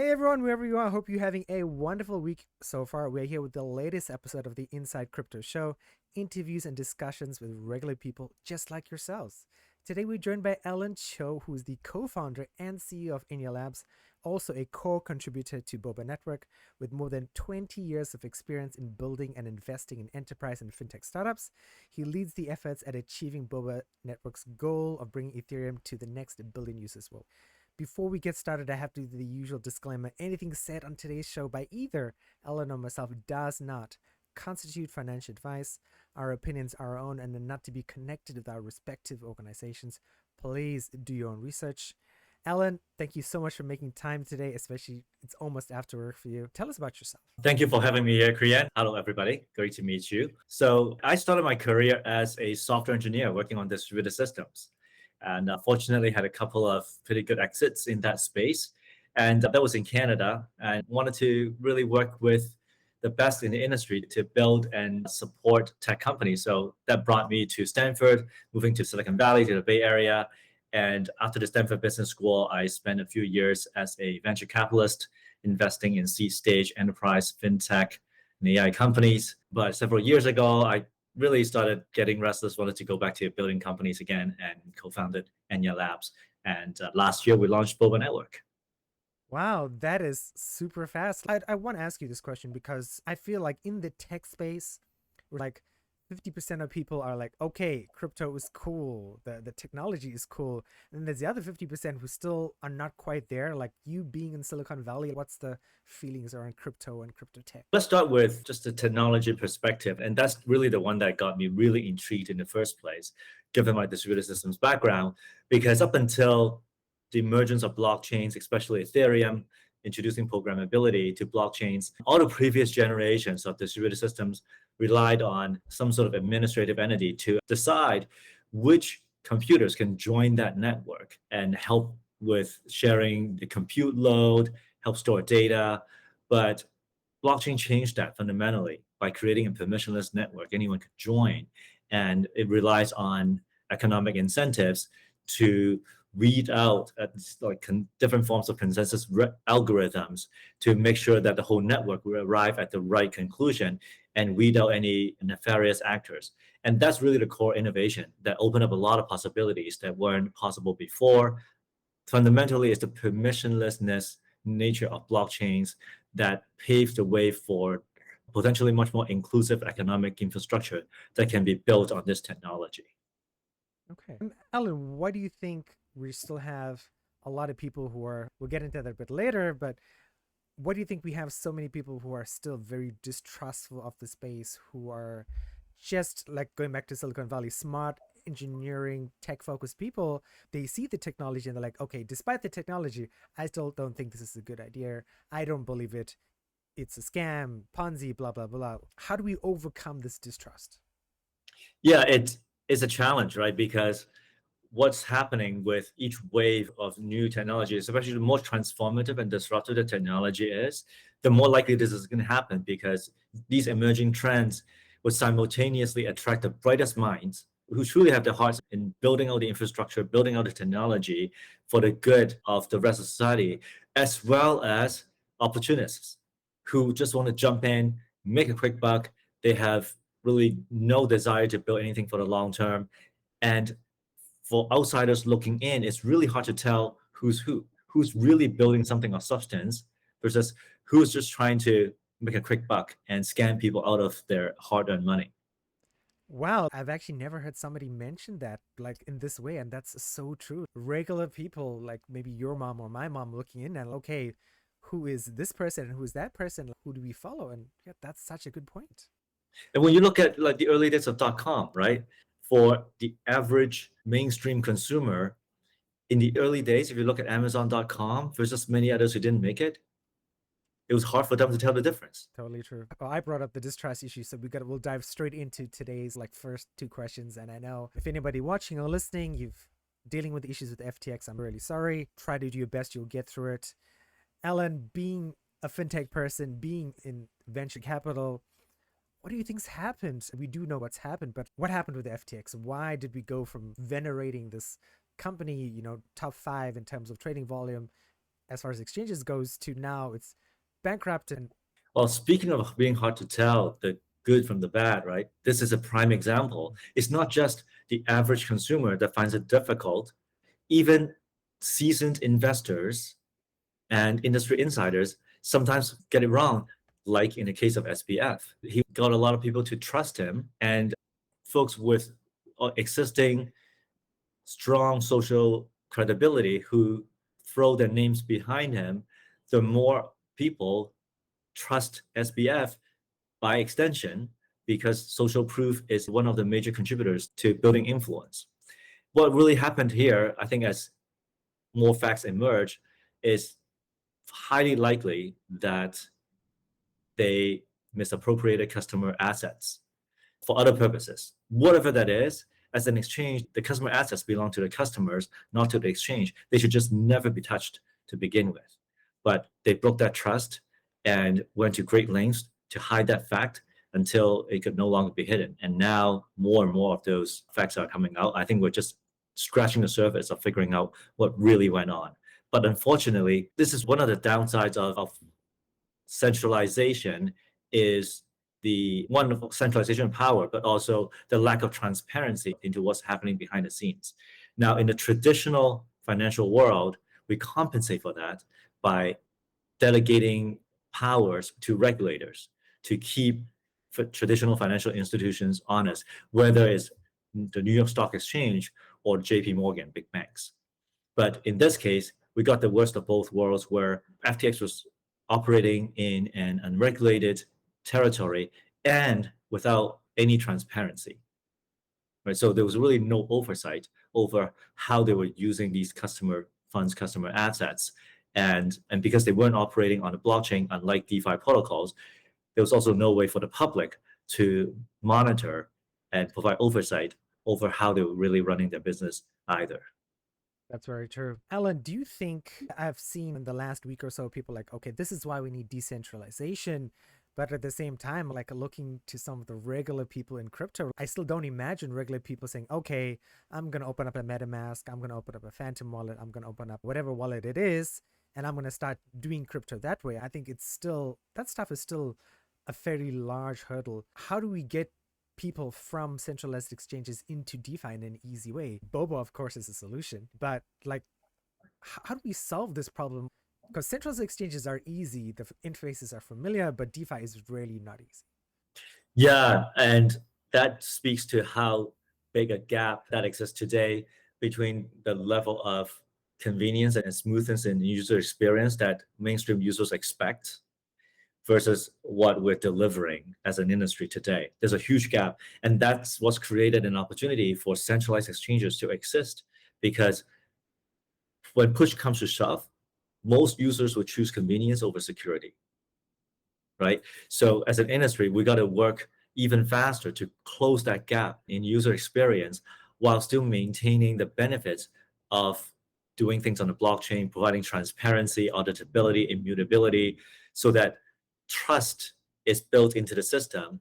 Hey everyone, wherever you are, I hope you're having a wonderful week so far. We're here with the latest episode of the Inside Crypto Show, interviews and discussions with regular people just like yourselves. Today we're joined by Alan Chiu, who is the co-founder and CEO of Enya Labs, also a core contributor to Boba Network, with more than 20 years of experience in building and investing in enterprise and fintech startups. He leads the efforts at achieving Boba Network's goal of bringing Ethereum to the next billion users world. Before we get started, I have to do the usual disclaimer. Anything said on today's show by either Ellen or myself does not constitute financial advice. Our opinions are our own and are not to be connected with our respective organizations. Please do your own research. Ellen, thank you so much for making time today, especially it's almost after work for you. Tell us about yourself. Thank you for having me here, Kriyan. Hello, everybody. Great to meet you. So I started my career as a software engineer working on distributed systems. And fortunately had a couple of pretty good exits in that space. And that was in Canada, and wanted to really work with the best in the industry to build and support tech companies. So that brought me to Stanford, moving to Silicon Valley, to the Bay Area. And after the Stanford Business School, I spent a few years as a venture capitalist, investing in seed stage enterprise, fintech, and AI companies. But several years ago, I really started getting restless, wanted to go back to building companies again, and co-founded Enya Labs. And last year we launched Boba Network. Wow, that is super fast. I want to ask you this question because I feel like in the tech space, we're like 50% of people are like, okay, crypto is cool, the technology is cool. And then there's the other 50% who still are not quite there. Like you being in Silicon Valley, what's the feelings around crypto and crypto tech? Let's start with just the technology perspective. And that's really the one that got me really intrigued in the first place, given my distributed systems background, because up until the emergence of blockchains, especially Ethereum, introducing programmability to blockchains, all the previous generations of distributed systems relied on some sort of administrative entity to decide which computers can join that network and help with sharing the compute load, help store data. But blockchain changed that fundamentally by creating a permissionless network anyone could join. And it relies on economic incentives to read out different forms of consensus algorithms to make sure that the whole network will arrive at the right conclusion and weed out any nefarious actors. And that's really the core innovation that opened up a lot of possibilities that weren't possible before. Fundamentally, it's the permissionlessness nature of blockchains that paves the way for potentially much more inclusive economic infrastructure that can be built on this technology. Okay. Alan, why do you think we still have a lot of people who are, we'll get into that a bit later, but what do you think we have so many people who are still very distrustful of the space, who are just like going back to Silicon Valley, smart engineering, tech focused people? They see the technology and they're like, okay, despite the technology, I still don't think this is a good idea. I don't believe it. It's a scam, Ponzi, blah, blah, blah. How do we overcome this distrust? Yeah, it is a challenge, right? Because what's happening with each wave of new technology, especially the more transformative and disruptive the technology is, the more likely this is going to happen, because these emerging trends would simultaneously attract the brightest minds who truly have their hearts in building out the infrastructure, building out the technology for the good of the rest of society, as well as opportunists who just want to jump in, make a quick buck. They have really no desire to build anything for the long term. And for outsiders looking in, it's really hard to tell who's really building something of substance versus who's just trying to make a quick buck and scam people out of their hard-earned money. Wow, I've actually never heard somebody mention that like in this way, and that's so true. Regular people, like maybe your mom or my mom, looking in and okay, who is this person and who is that person? Who do we follow? And yeah, that's such a good point. And when you look at like the early days of .com, right? For the average mainstream consumer, in the early days, if you look at Amazon.com versus many others who didn't make it was hard for them to tell the difference. Totally true. Well, I brought up the distrust issue, so we'll dive straight into today's like first two questions. And I know if anybody watching or listening, you've dealing with issues with FTX, I'm really sorry. Try to do your best, you'll get through it. Alan, being a fintech person, being in venture capital, what do you think's happened? We do know what's happened, but what happened with FTX? Why did we go from venerating this company, top 5 in terms of trading volume, as far as exchanges goes to now it's bankrupt. And Well, speaking of being hard to tell the good from the bad, right? This is a prime example. It's not just the average consumer that finds it difficult. Even seasoned investors and industry insiders sometimes get it wrong, like in the case of SBF. He got a lot of people to trust him, and folks with existing strong social credibility who throw their names behind him, the more people trust SBF by extension, because social proof is one of the major contributors to building influence. What really happened here, I think, as more facts emerge, is highly likely that they misappropriated customer assets for other purposes. Whatever that is, as an exchange, the customer assets belong to the customers, not to the exchange. They should just never be touched to begin with. But they broke that trust and went to great lengths to hide that fact until it could no longer be hidden. And now more and more of those facts are coming out. I think we're just scratching the surface of figuring out what really went on. But unfortunately, this is one of the downsides of centralization, is the one centralization of power, but also the lack of transparency into what's happening behind the scenes. Now, in the traditional financial world, we compensate for that by delegating powers to regulators to keep traditional financial institutions honest, whether it's the New York Stock Exchange or JP Morgan, big banks. But in this case, we got the worst of both worlds, where FTX was operating in an unregulated territory and without any transparency. Right? So there was really no oversight over how they were using these customer funds, customer assets. And because they weren't operating on a blockchain, unlike DeFi protocols, there was also no way for the public to monitor and provide oversight over how they were really running their business either. that's very true. Alan, do you think, I've seen in the last week or so people like, okay, this is why we need decentralization, but at the same time, like looking to some of the regular people in crypto, I still don't imagine regular people saying, okay, I'm going to open up a MetaMask, I'm going to open up a Phantom wallet, I'm going to open up whatever wallet it is, and I'm going to start doing crypto that way. I think it's still, that stuff is still a fairly large hurdle. How do we get people from centralized exchanges into DeFi in an easy way? Boba, of course, is a solution, but like, how do we solve this problem? Because centralized exchanges are easy, the interfaces are familiar, but DeFi is really not easy. Yeah, and that speaks to how big a gap that exists today between the level of convenience and smoothness in user experience that mainstream users expect versus what we're delivering as an industry today. There's a huge gap, and that's what's created an opportunity for centralized exchanges to exist, because when push comes to shove, most users will choose convenience over security, right? So as an industry, we got to work even faster to close that gap in user experience while still maintaining the benefits of doing things on the blockchain, providing transparency, auditability, immutability, so that trust is built into the system,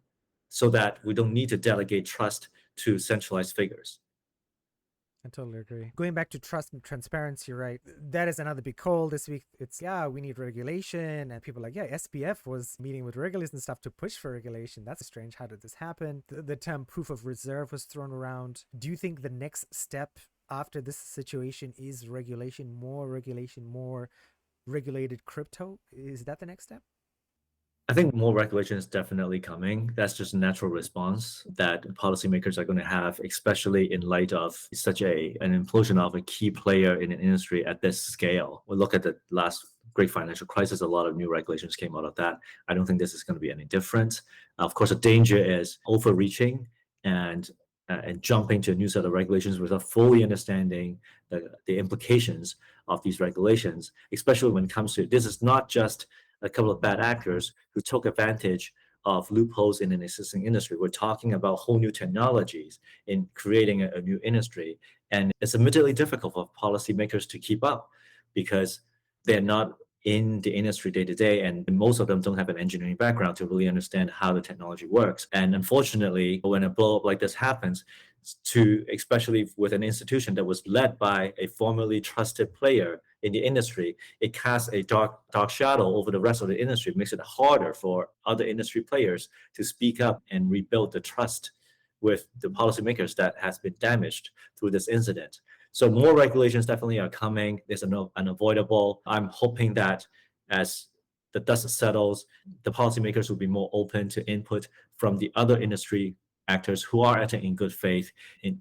so that we don't need to delegate trust to centralized figures. I totally agree. Going back to trust and transparency, right? That is another big call this week. It's, yeah, we need regulation. And people are like, yeah, SBF was meeting with regulators and stuff to push for regulation. That's strange. How did this happen? The term proof of reserve was thrown around. Do you think the next step after this situation is regulation, more regulated crypto? Is that the next step? I think more regulation is definitely coming. That's just a natural response that policymakers are going to have, especially in light of such an implosion of a key player in an industry at this scale. We look at the last great financial crisis, a lot of new regulations came out of that. I don't think this is going to be any different. Of course, the danger is overreaching and jumping to a new set of regulations without fully understanding the implications of these regulations, especially when it comes to, this is not just a couple of bad actors who took advantage of loopholes in an existing industry. We're talking about whole new technologies in creating a new industry. And it's admittedly difficult for policymakers to keep up, because they're not in the industry day to day, and most of them don't have an engineering background to really understand how the technology works. And unfortunately, when a blow up like this happens, to, especially with an institution that was led by a formerly trusted player in the industry, it casts a dark shadow over the rest of the industry, makes it harder for other industry players to speak up and rebuild the trust with the policymakers that has been damaged through this incident. So more regulations definitely are coming. It's unavoidable. I'm hoping that as the dust settles, the policymakers will be more open to input from the other industry actors who are acting in good faith, in,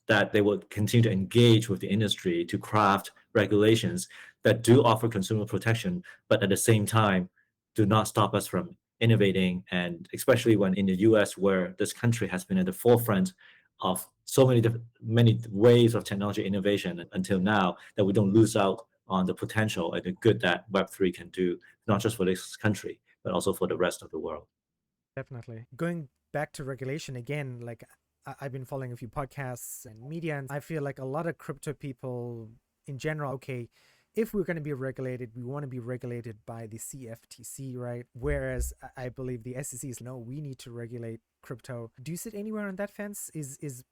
that they will continue to engage with the industry to craft regulations that do offer consumer protection, but at the same time, do not stop us from innovating. And especially when in the US, where this country has been at the forefront of so many waves of technology innovation until now, that we don't lose out on the potential and the good that Web3 can do, not just for this country, but also for the rest of the world. Definitely. Going back to regulation again, like I've been following a few podcasts and media, and I feel like a lot of crypto people in general, okay, if we're going to be regulated, we want to be regulated by the CFTC, right? Whereas I believe the SEC is no, we need to regulate crypto. Do you sit anywhere on that fence? Is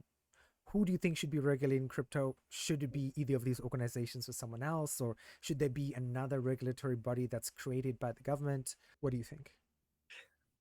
who do you think should be regulating crypto? Should it be either of these organizations or someone else, or should there be another regulatory body that's created by the government? What do you think?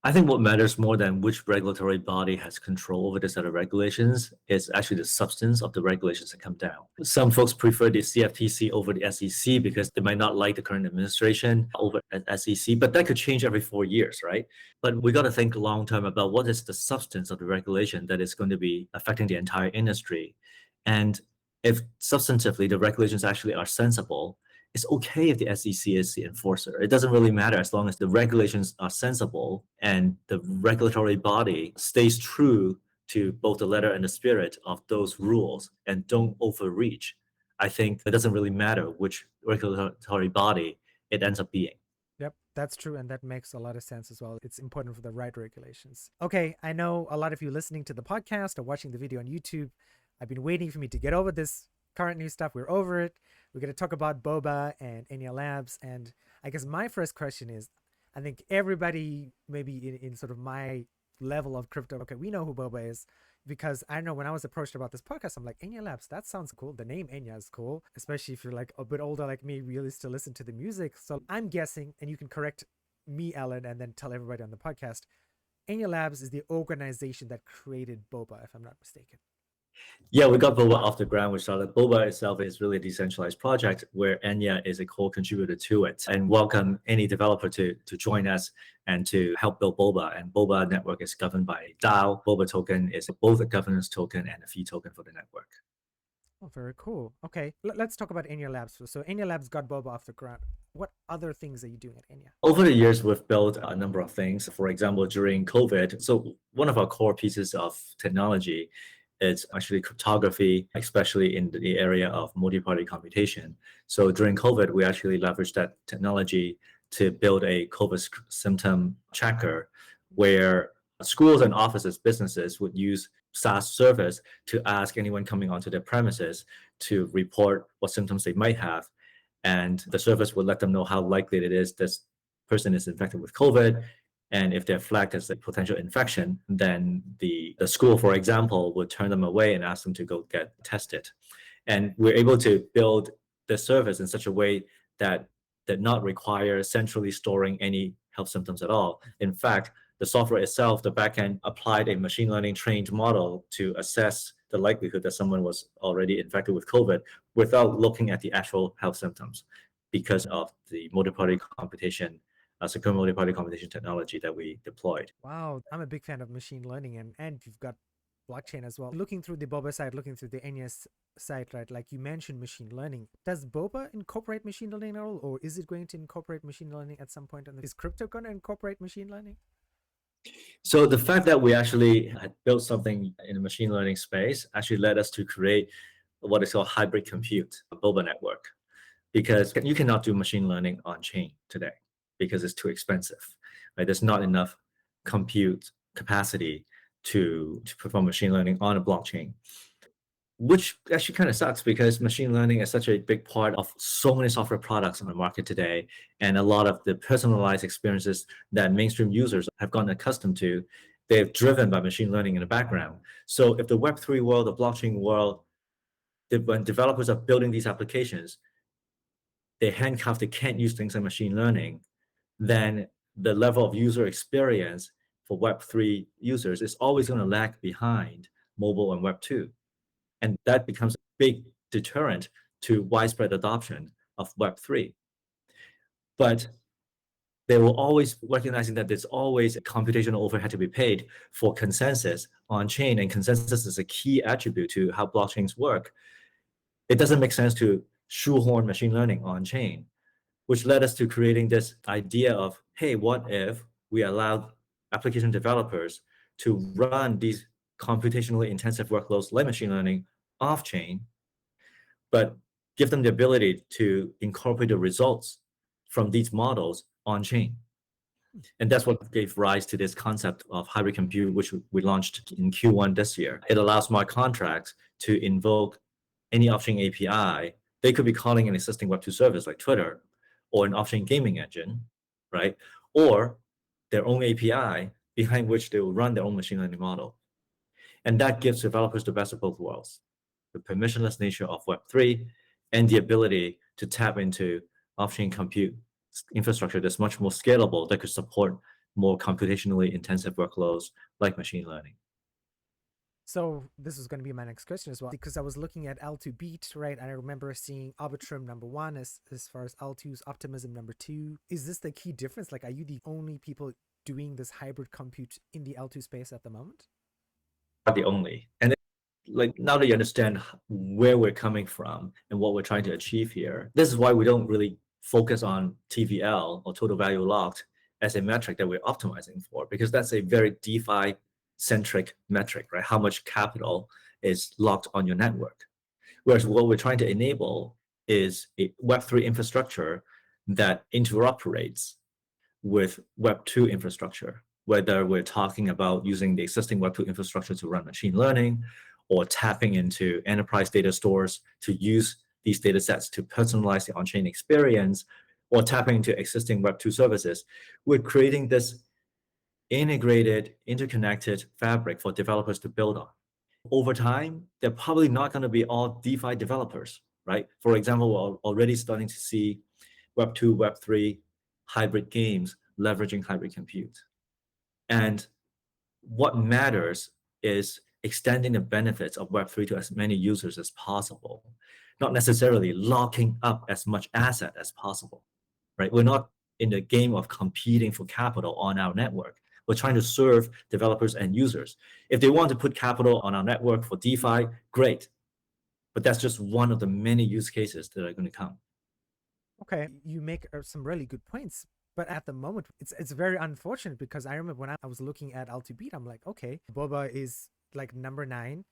I think what matters more than which regulatory body has control over the set of regulations is actually the substance of the regulations that come down. Some folks prefer the CFTC over the SEC because they might not like the current administration over SEC, but that could change every 4 years, right? But we got to think long term about what is the substance of the regulation that is going to be affecting the entire industry. And if substantively the regulations actually are sensible, it's okay if the SEC is the enforcer. It doesn't really matter as long as the regulations are sensible and the regulatory body stays true to both the letter and the spirit of those rules and don't overreach. I think it doesn't really matter which regulatory body it ends up being. Yep, that's true. And that makes a lot of sense as well. It's important for the right regulations. Okay, I know a lot of you listening to the podcast or watching the video on YouTube, I've been waiting for me to get over this current news stuff. We're over it. We're going to talk about Boba and Enya Labs. And I guess my first question is, I think everybody maybe in sort of my level of crypto, okay, we know who Boba is, because I know when I was approached about this podcast, I'm like, Enya Labs, that sounds cool. The name Enya is cool, especially if you're like a bit older like me, we used to listen to the music. So I'm guessing, and you can correct me, Alan, and then tell everybody on the podcast, Enya Labs is the organization that created Boba, if I'm not mistaken. Yeah, we got Boba off the ground. We started Boba itself is really a decentralized project where Enya is a core contributor to it, and welcome any developer to join us and to help build Boba. And Boba Network is governed by DAO. Boba token is both a governance token and a fee token for the network. Oh, very cool. Okay, let's talk about Enya Labs. So Enya Labs got Boba off the ground. What other things are you doing at Enya? Over the years, we've built a number of things. For example, during COVID, so one of our core pieces of technology is actually cryptography, especially in the area of multi-party computation. So during COVID, we actually leveraged that technology to build a COVID symptom tracker where schools and offices, businesses would use SaaS service to ask anyone coming onto their premises to report what symptoms they might have. And the service would let them know how likely it is this person is infected with COVID. And if they're flagged as a potential infection, then the school, for example, would turn them away and ask them to go get tested. And we're able to build the service in such a way that not require centrally storing any health symptoms at all. In fact, the software itself, the backend, applied a machine learning trained model to assess the likelihood that someone was already infected with COVID without looking at the actual health symptoms because of the multi-party computation, secure multi-party computation technology that we deployed. Wow, I'm a big fan of machine learning, and you've got blockchain as well. Looking through the Boba side, looking through the Enya side, right? Like you mentioned machine learning. Does Boba incorporate machine learning at all, or is it going to incorporate machine learning at some point? Is crypto going to incorporate machine learning? So the fact that we actually had built something in the machine learning space actually led us to create what is called hybrid compute, a Boba network, because you cannot do machine learning on chain today because it's too expensive, right? There's not enough compute capacity to perform machine learning on a blockchain, which actually kind of sucks because machine learning is such a big part of so many software products on the market today. And a lot of the personalized experiences that mainstream users have gotten accustomed to They're driven by machine learning in the background. So if the Web3 world, the blockchain world, when developers are building these applications, they handcuff, they can't use things like machine learning, then the level of user experience for Web3 users is always going to lag behind mobile and Web2. And that becomes a big deterrent to widespread adoption of Web3. But they will always recognizing that there's always a computational overhead to be paid for consensus on chain, and consensus is a key attribute to how blockchains work. It doesn't make sense to shoehorn machine learning on chain, which led us to creating this idea of, hey, what if we allowed application developers to run these computationally intensive workloads like machine learning off chain, but give them the ability to incorporate the results from these models on chain. And that's what gave rise to this concept of hybrid compute, which we launched in Q1 this year. It allows smart contracts to invoke any off-chain API. They could be calling an existing Web2 service like Twitter or an off-chain gaming engine, right? Or their own API behind which they will run their own machine learning model. And that gives developers the best of both worlds, the permissionless nature of Web3 and the ability to tap into off-chain compute infrastructure that's much more scalable, that could support more computationally intensive workloads like machine learning. So this is going to be my next question as well, because I was looking at L2 Beat, right? And I remember seeing Arbitrum number 1 as far as L2's optimism number 2. Is this the key difference? Like, are you the only people doing this hybrid compute in the L2 space at the moment? Not the only. And like, now that you understand where we're coming from and what we're trying to achieve here, this is why we don't really focus on TVL or total value locked as a metric that we're optimizing for, because that's a very DeFi centric metric, right? How much capital is locked on your network. Whereas what we're trying to enable is a Web3 infrastructure that interoperates with Web2 infrastructure, whether we're talking about using the existing Web2 infrastructure to run machine learning, or tapping into enterprise data stores to use these data sets to personalize the on-chain experience, or tapping into existing Web2 services. We're creating this integrated, interconnected fabric for developers to build on. Over time, they're probably not going to be all DeFi developers, right? For example, we're already starting to see Web2, Web3 hybrid games leveraging hybrid compute. And what matters is extending the benefits of Web3 to as many users as possible, not necessarily locking up as much asset as possible, right? We're not in the game of competing for capital on our network. We're trying to serve developers and users. If they want to put capital on our network for DeFi, great. But that's just one of the many use cases that are going to come. Okay, you make some really good points. But at the moment, it's very unfortunate, because I remember when I was looking at L2 Beat, I'm like, okay, Boba is like number 9.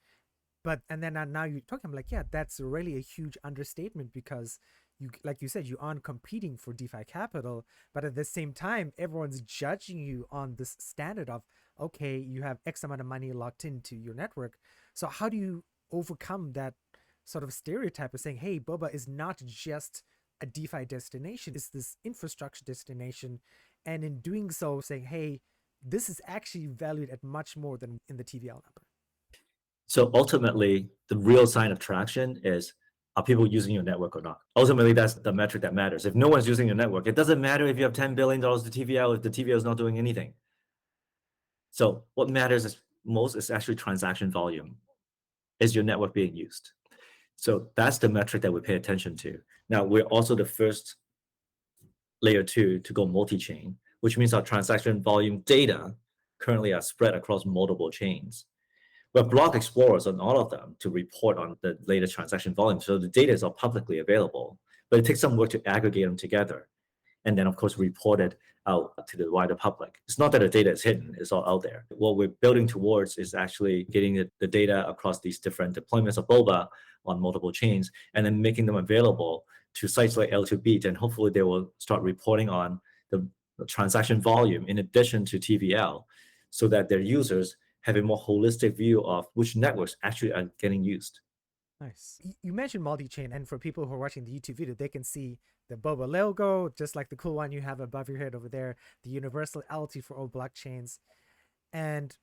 But and then now you're talking, I'm like, yeah, that's really a huge understatement, because you, like you said, you aren't competing for DeFi capital, but at the same time, everyone's judging you on this standard of, okay, you have X amount of money locked into your network. So how do you overcome that sort of stereotype of saying, hey, Boba is not just a DeFi destination, it's this infrastructure destination, and in doing so, saying, hey, this is actually valued at much more than in the TVL number? So ultimately, the real sign of traction is, are people using your network or not? Ultimately, that's the metric that matters. If no one's using your network, it doesn't matter if you have $10 billion to TVL if the TVL is not doing anything. So what matters most is actually transaction volume. Is your network being used? So that's the metric that we pay attention to. Now, we're also the first layer 2 to go multi-chain, which means our transaction volume data currently are spread across multiple chains. We have block explorers on all of them to report on the latest transaction volume. So the data is all publicly available, but it takes some work to aggregate them together, and then of course report it out to the wider public. It's not that the data is hidden, it's all out there. What we're building towards is actually getting the data across these different deployments of Boba on multiple chains, and then making them available to sites like L2 Beat, and hopefully they will start reporting on the transaction volume in addition to TVL, so that their users have a more holistic view of which networks actually are getting used. Nice. You mentioned multi-chain, and for people who are watching the YouTube video, they can see the Boba logo, just like the cool one you have above your head over there, the universal L2 for all blockchains. And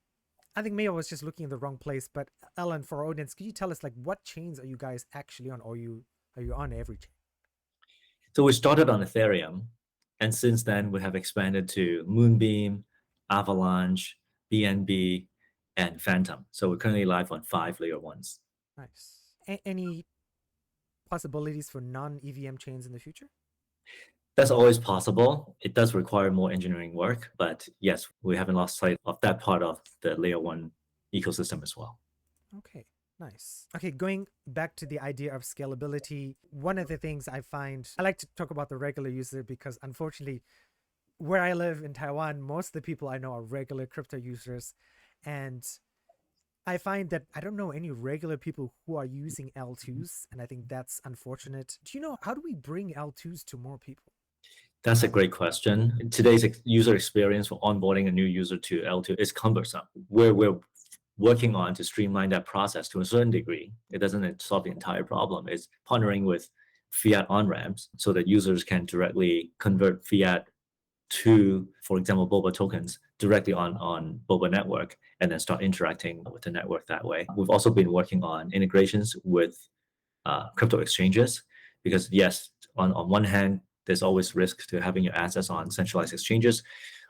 I think maybe I was just looking in the wrong place. But Alan, for our audience, could you tell us like what chains are you guys actually on? Or are you on every chain? So we started on Ethereum, and since then we have expanded to Moonbeam, Avalanche, BNB, and Phantom. So we're currently live on 5 layer 1s. Nice. Any possibilities for non-EVM chains in the future? That's always possible. It does require more engineering work, but yes, we haven't lost sight of that part of the layer 1 ecosystem as well. Okay, nice. Okay, going back to the idea of scalability, one of the things I find, I like to talk about the regular user because unfortunately, where I live in Taiwan, most of the people I know are regular crypto users. And I find that I don't know any regular people who are using L2s. And I think that's unfortunate. Do you know, how do we bring L2s to more people? That's a great question. Today's user experience for onboarding a new user to L2 is cumbersome. We're working on to streamline that process to a certain degree. It doesn't solve the entire problem. It's partnering with fiat on-ramps so that users can directly convert fiat to, for example, Boba tokens directly on Boba Network and then start interacting with the network that way. We've also been working on integrations with crypto exchanges because yes, on one hand, there's always risk to having your assets on centralized exchanges.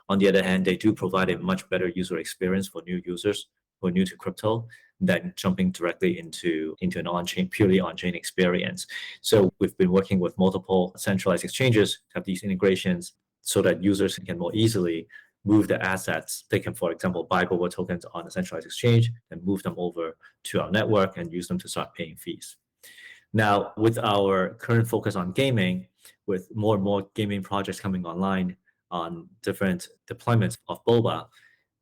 On the other hand, they do provide a much better user experience for new users who are new to crypto than jumping directly into an on-chain, purely on-chain experience. So we've been working with multiple centralized exchanges to have these integrations so that users can more easily move the assets. They can, for example, buy Boba tokens on a centralized exchange and move them over to our network and use them to start paying fees. Now, with our current focus on gaming, with more and more gaming projects coming online on different deployments of Boba,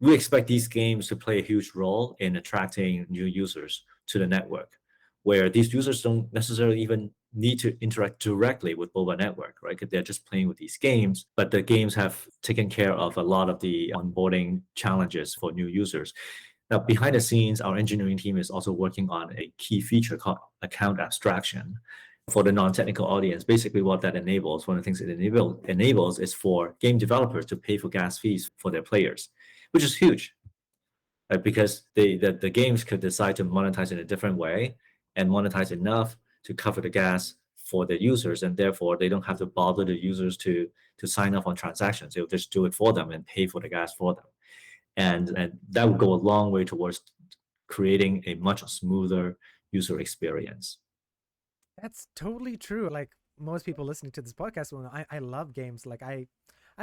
we expect these games to play a huge role in attracting new users to the network, where these users don't necessarily even need to interact directly with Boba Network, right? Because they're just playing with these games, but the games have taken care of a lot of the onboarding challenges for new users. Now, behind the scenes, our engineering team is also working on a key feature called account abstraction. For the non-technical audience, basically what that enables, one of the things it enables is for game developers to pay for gas fees for their players, which is huge, right? Because the games could decide to monetize in a different way and monetize enough to cover the gas for the users, and therefore they don't have to bother the users to sign up on transactions. They'll just do it for them and pay for the gas for them. And that would go a long way towards creating a much smoother user experience. That's totally true. Like most people listening to this podcast, well, I love games. Like I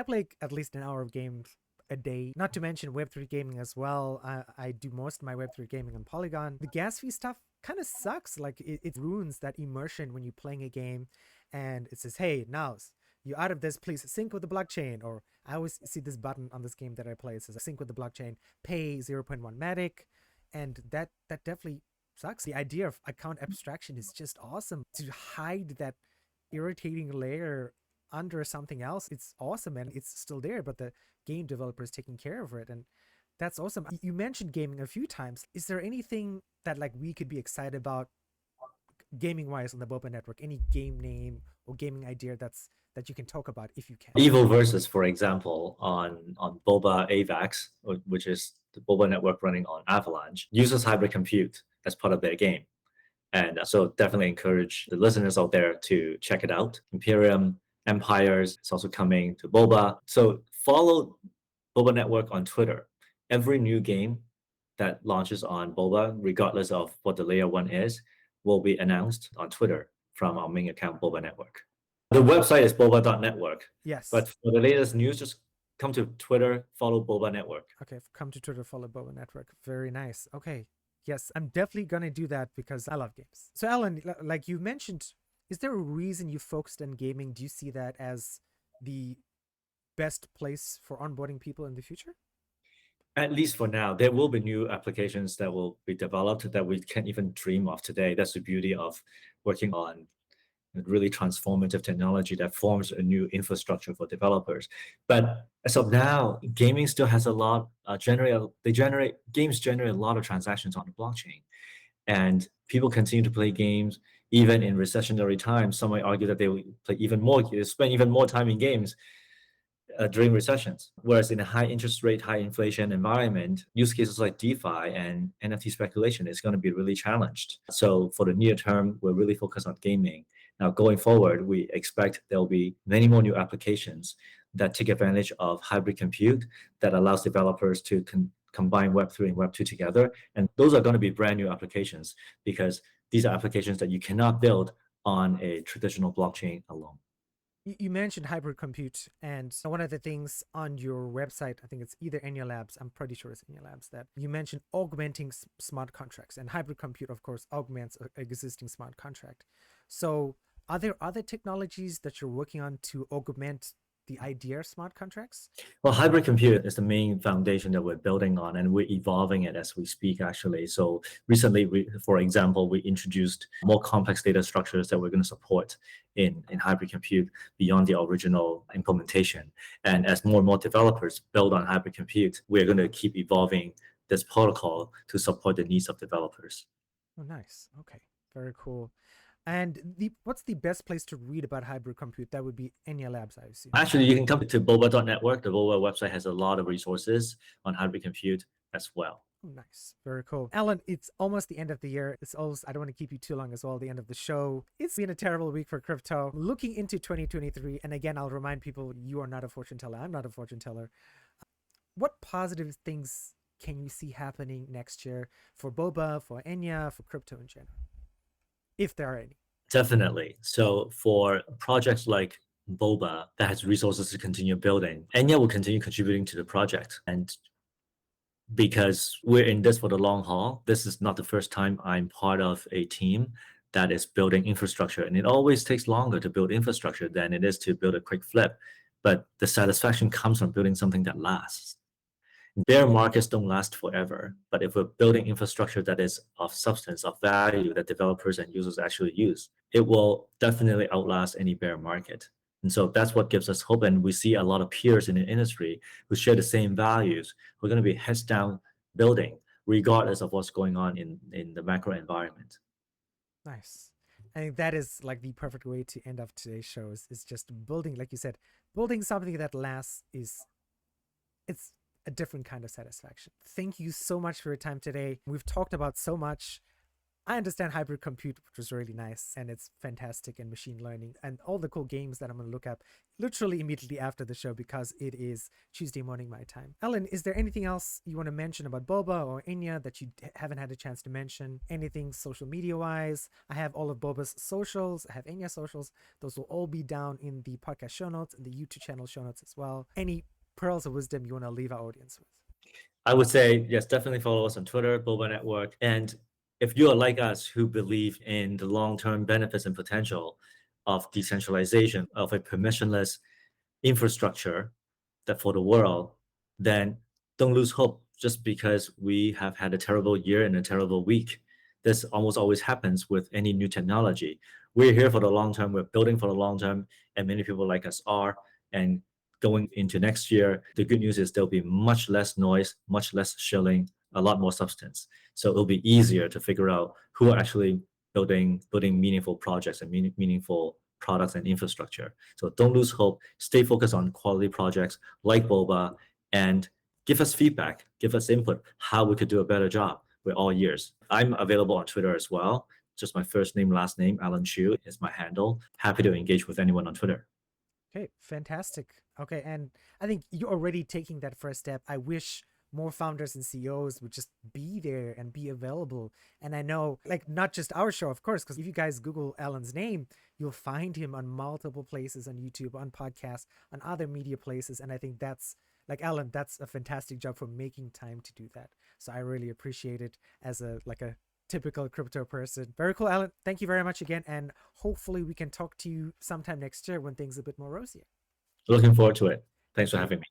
play at least an hour of games a day. Not to mention Web3 gaming as well. I do most of my Web3 gaming on Polygon. The gas fee stuff kind of sucks. Like it ruins that immersion when you're playing a game, and it says, "Hey, now you're out of this. Please sync with the blockchain." Or I always see this button on this game that I play. It says, "Sync with the blockchain. Pay 0.1 Matic," and that definitely sucks. The idea of account abstraction is just awesome. To hide that irritating layer under something else, it's awesome and it's still there, but the game developer is taking care of it. And that's awesome. You mentioned gaming a few times. Is there anything that like we could be excited about gaming wise on the Boba network? Any game name or gaming idea that you can talk about if you can? Evil Versus, for example, on Boba AVAX, which is the Boba network running on Avalanche, uses hybrid compute as part of their game. And so definitely encourage the listeners out there to check it out. Imperium, Empires is also coming to Boba. So follow Boba Network on Twitter. Every new game that launches on Boba, regardless of what the layer 1 is, will be announced on Twitter from our main account, Boba Network. The website is boba.network. Yes. But for the latest news, just come to Twitter, follow Boba Network. Okay, come to Twitter, follow Boba Network. Very nice. Okay. Yes, I'm definitely gonna do that because I love games. So Alan, like you mentioned, is there a reason you focused on gaming? Do you see that as the best place for onboarding people in the future? At least for now, there will be new applications that will be developed that we can't even dream of today. That's the beauty of working on really transformative technology that forms a new infrastructure for developers. But as of now, gaming still has a lot, games generate a lot of transactions on the blockchain. And people continue to play games even in recessionary times. Some might argue that they will play even more, spend even more time in games. during recessions. Whereas in a high interest rate, high inflation environment, use cases like DeFi and NFT speculation is going to be really challenged. So for the near term, we're really focused on gaming. Now, going forward, we expect there'll be many more new applications that take advantage of hybrid compute that allows developers to combine Web3 and Web2 together. And those are going to be brand new applications because these are applications that you cannot build on a traditional blockchain alone. You mentioned hybrid compute, and one of the things on your website, I think it's either Enya Labs, I'm pretty sure it's Enya Labs, that you mentioned augmenting smart contracts, and hybrid compute, of course, augments an existing smart contract. So are there other technologies that you're working on to augment the idea of smart contracts? Well, hybrid compute is the main foundation that we're building on, and we're evolving it as we speak, actually. So recently, for example, we introduced more complex data structures that we're going to support in hybrid compute beyond the original implementation. And as more and more developers build on hybrid compute, we're going to keep evolving this protocol to support the needs of developers. Oh, nice. Okay, very cool. And what's the best place to read about hybrid compute? That would be Enya Labs, I assume. Actually, you can come to Boba Network. The Boba website has a lot of resources on hybrid compute as well. Oh, nice. Very cool. Alan, it's almost the end of the year. It's almost, I don't want to keep you too long as well, the end of the show. It's been a terrible week for crypto. Looking into 2023, and again, I'll remind people, you are not a fortune teller. I'm not a fortune teller. What positive things can you see happening next year for Boba, for Enya, for crypto in general? If there are any. Definitely. So for projects like Boba that has resources to continue building, Enya will continue contributing to the project. And because we're in this for the long haul, this is not the first time I'm part of a team that is building infrastructure. And it always takes longer to build infrastructure than it is to build a quick flip. But the satisfaction comes from building something that lasts. Bear markets don't last forever, but if we're building infrastructure that is of substance, of value that developers and users actually use, it will definitely outlast any bear market. And so that's what gives us hope. And we see a lot of peers in the industry who share the same values. We're going to be heads down building, regardless of what's going on in the macro environment. Nice. I think that is like the perfect way to end off today's show is just building, like you said, building something that lasts it's a different kind of satisfaction. Thank you so much for your time today. We've talked about so much. I understand hybrid compute, which was really nice, and it's fantastic, and machine learning and all the cool games that I'm going to look up literally immediately after the show because it is Tuesday morning my time. Alan, is there anything else you want to mention about Boba or Enya that you haven't had a chance to mention? Anything social media wise? I have all of Boba's socials. I have Enya socials. Those will all be down in the podcast show notes and the YouTube channel show notes as well. Any pearls of wisdom you want to leave our audience with? I would say, yes, definitely follow us on Twitter, Boba Network. And if you are like us who believe in the long-term benefits and potential of decentralization, of a permissionless infrastructure that for the world, then don't lose hope just because we have had a terrible year and a terrible week. This almost always happens with any new technology. We're here for the long term, we're building for the long term, and many people like us are. And going into next year, the good news is there'll be much less noise, much less shilling, a lot more substance. So it'll be easier to figure out who are actually building meaningful projects and meaningful products and infrastructure. So don't lose hope. Stay focused on quality projects like Boba and give us feedback, give us input, how we could do a better job. We're all ears. I'm available on Twitter as well. Just my first name, last name, Alan Chiu is my handle. Happy to engage with anyone on Twitter. Okay, fantastic. Okay, and I think you're already taking that first step. I wish more founders and CEOs would just be there and be available. And I know, like, not just our show, of course, because if you guys Google Alan's name, you'll find him on multiple places on YouTube, on podcasts, on other media places. And I think that's, like, Alan, that's a fantastic job for making time to do that. So I really appreciate it as a typical crypto person. Very cool, Alan. Thank you very much again. And hopefully we can talk to you sometime next year when things are a bit more rosier. Looking forward to it. Thanks for having me.